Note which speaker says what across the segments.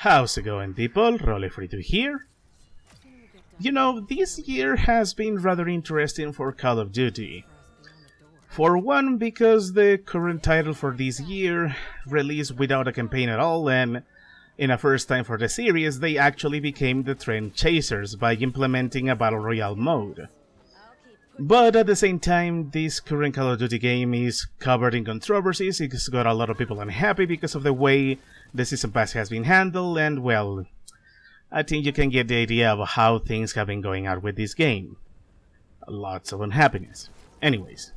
Speaker 1: How's it going, people? Rolly42 here. You know, this year has been rather interesting for Call of Duty. For one, because the current title for this year released without a campaign at all, and in a first time for the series, they actually became the trend chasers by implementing a Battle Royale mode. But at the same time, this current Call of Duty game is covered in controversies. It's got a lot of people unhappy because of the way the Season Pass has been handled, and well, I think you can get the idea of how things have been going out with this game. Lots of unhappiness. Anyways.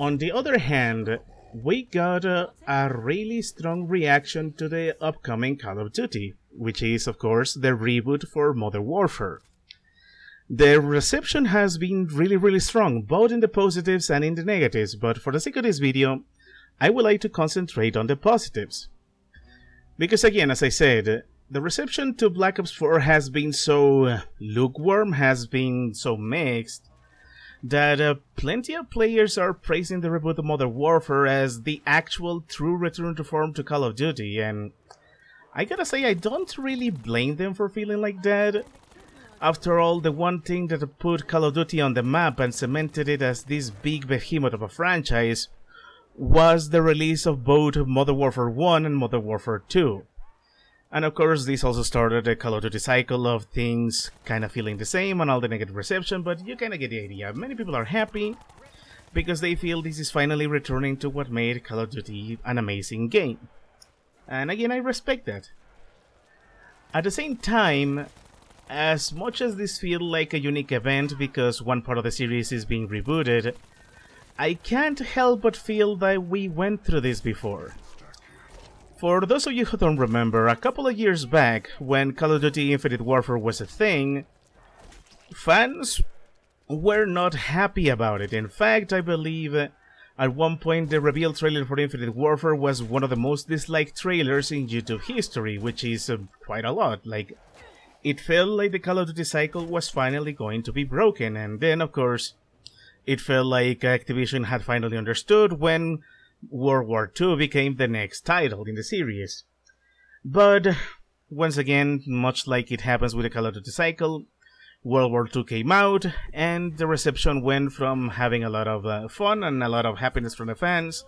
Speaker 1: On the other hand, we got a really strong reaction to the upcoming Call of Duty, which is, of course, the reboot for Modern Warfare. The reception has been really strong, both in the positives and in the negatives, but for the sake of this video, I would like to concentrate on the positives. Because again, as I said, the reception to Black Ops 4 has been so lukewarm, has been so mixed, that plenty of players are praising the reboot of Modern Warfare as the actual true return to form to Call of Duty, and I gotta say I don't really blame them for feeling like that. After all, the one thing that put Call of Duty on the map and cemented it as this big behemoth of a franchise was the release of both Modern Warfare 1 and Modern Warfare 2. And of course, this also started a Call of Duty cycle of things kind of feeling the same and all the negative reception, but you kind of get the idea. Many people are happy because they feel this is finally returning to what made Call of Duty an amazing game. And again, I respect that. At the same time, as much as this feels like a unique event because one part of the series is being rebooted, I can't help but feel that we went through this before. For those of you who don't remember, a couple of years back, when Call of Duty Infinite Warfare was a thing, fans were not happy about it. In fact, I believe at one point the reveal trailer for Infinite Warfare was one of the most disliked trailers in YouTube history, which is quite a lot. Like, it felt like the Call of Duty cycle was finally going to be broken, and then, of course, it felt like Activision had finally understood when World War II became the next title in the series. But, once again, much like it happens with the Call of Duty cycle, World War II came out, and the reception went from having a lot of fun and a lot of happiness from the fans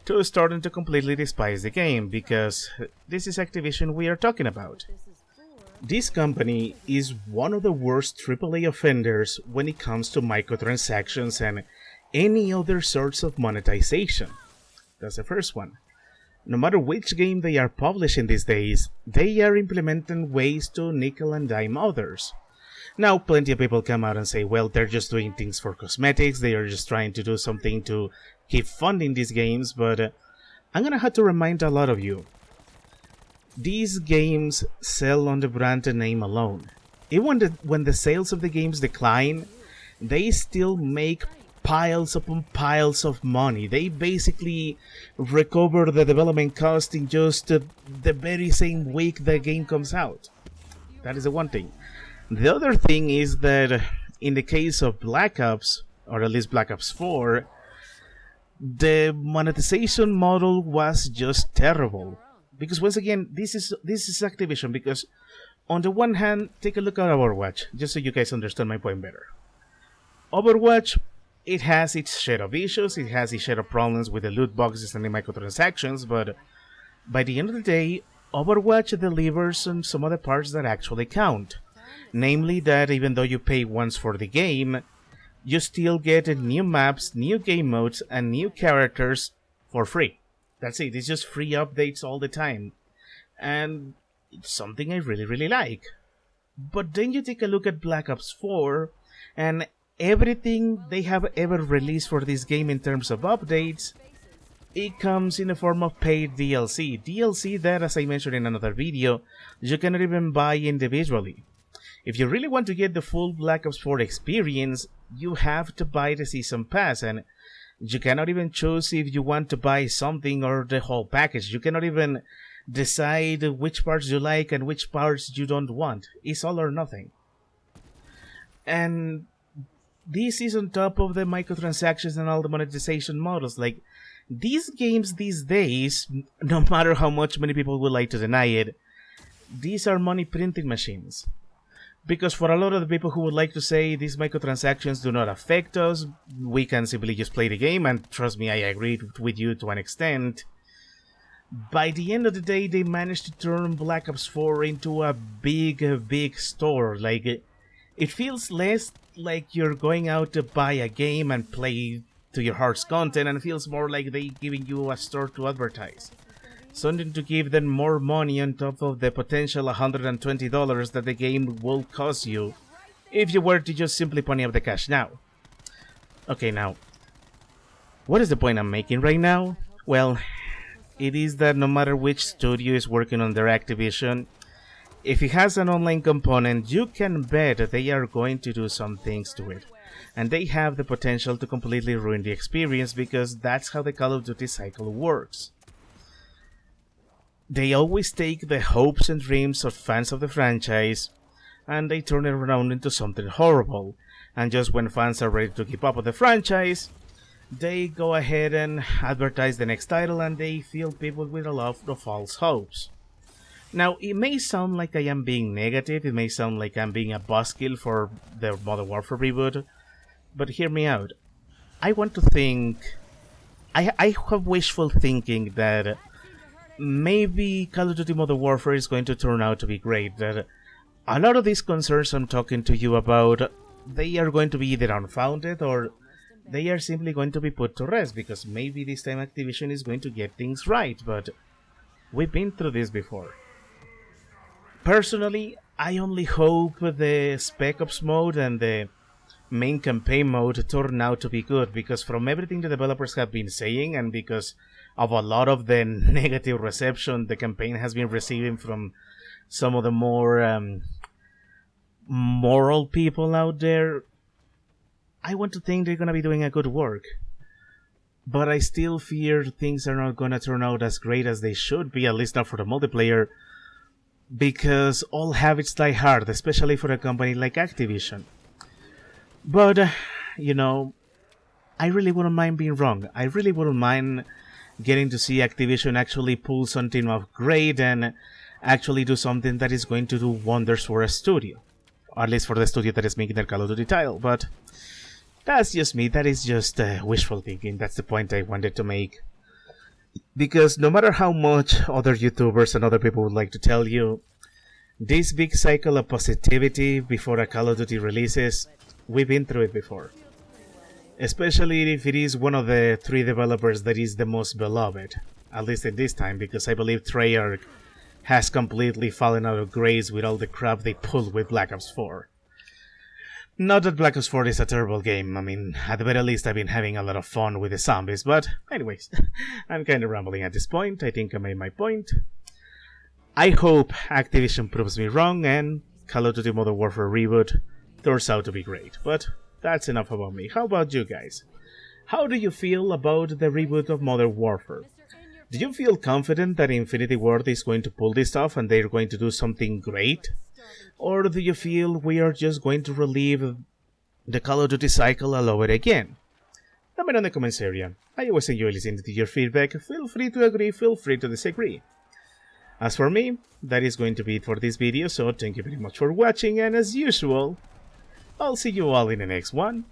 Speaker 1: to starting to completely despise the game, because this is Activision we are talking about. This company is one of the worst AAA offenders when it comes to microtransactions and any other sorts of monetization. That's the first one. No matter which game they are publishing these days, they are implementing ways to nickel and dime others. Now, plenty of people come out and say, well, they're just doing things for cosmetics, they are just trying to do something to keep funding these games, but I'm gonna have to remind a lot of you. These games sell on the brand name alone. Even when the sales of the games decline, they still make piles upon piles of money. They basically recover the development cost in just the very same week the game comes out. That is the one thing. The other thing is that in the case of Black Ops, or at least Black Ops 4, the monetization model was just terrible. Because once again, this is Activision, because on the one hand, take a look at Overwatch, just so you guys understand my point better. Overwatch, it has its share of issues, it has its share of problems with the loot boxes and the microtransactions, but by the end of the day, Overwatch delivers on some of the parts that actually count. Namely that even though you pay once for the game, you still get new maps, new game modes, and new characters for free. That's it, it's just free updates all the time. And it's something I really like. But then you take a look at Black Ops 4, and everything they have ever released for this game in terms of updates, it comes in the form of paid DLC. DLC that, as I mentioned in another video, you cannot even buy individually. If you really want to get the full Black Ops 4 experience, you have to buy the Season Pass, and you cannot even choose if you want to buy something or the whole package. You cannot even decide which parts you like and which parts you don't want. It's all or nothing. And this is on top of the microtransactions and all the monetization models. Like, these games these days, no matter how much many people would like to deny it, these are money printing machines. Because for a lot of the people who would like to say these microtransactions do not affect us, we can simply just play the game, and trust me, I agree with you to an extent. By the end of the day, they managed to turn Black Ops 4 into a big store. Like, it feels less like you're going out to buy a game and play to your heart's content, and it feels more like they giving you a store to advertise. Something to give them more money on top of the potential $120 that the game will cost you if you were to just simply pony up the cash now. Okay, now, what is the point I'm making right now? Well, it is that no matter which studio is working on their Activision, if it has an online component, you can bet they are going to do some things to it. And they have the potential to completely ruin the experience, because that's how the Call of Duty cycle works. They always take the hopes and dreams of fans of the franchise and they turn it around into something horrible. And just when fans are ready to keep up with the franchise, they go ahead and advertise the next title and they fill people with a lot of false hopes. Now, it may sound like I am being negative, it may sound like I'm being a buzzkill for the Modern Warfare reboot, but hear me out. I want to think... I have wishful thinking that maybe Call of Duty Modern Warfare is going to turn out to be great, that a lot of these concerns I'm talking to you about, they are going to be either unfounded or they are simply going to be put to rest, because maybe this time Activision is going to get things right, but we've been through this before. Personally, I only hope the Spec Ops mode and the main campaign mode turn out to be good, because from everything the developers have been saying and because of a lot of the negative reception the campaign has been receiving from some of the more moral people out there, I want to think they're gonna be doing a good work. But I still fear things are not gonna turn out as great as they should be, at least not for the multiplayer, because all habits die hard, especially for a company like Activision. But, you know, I really wouldn't mind being wrong. I really wouldn't mind getting to see Activision actually pull something off great and actually do something that is going to do wonders for a studio. Or at least for the studio that is making their Call of Duty title. But that's just me. That is just wishful thinking. That's the point I wanted to make. Because no matter how much other YouTubers and other people would like to tell you, this big cycle of positivity before a Call of Duty releases, we've been through it before. Especially if it is one of the three developers that is the most beloved, at least in this time, because I believe Treyarch has completely fallen out of grace with all the crap they pulled with Black Ops 4. Not that Black Ops 4 is a terrible game, I mean, at the very least I've been having a lot of fun with the zombies, but anyways, I'm kinda rambling at this point. I think I made my point. I hope Activision proves me wrong and Call of Duty Modern Warfare reboot turns out to be great, but that's enough about me. How about you guys? How do you feel about the reboot of Modern Warfare? Do you feel confident that Infinity Ward is going to pull this off and they're going to do something great? Or do you feel we are just going to relive the Call of Duty cycle all over again? Let me know in the comments area. I always enjoy listening to your feedback. Feel free to agree, feel free to disagree. As for me, that is going to be it for this video, so thank you very much for watching, and as usual, I'll see you all in the next one.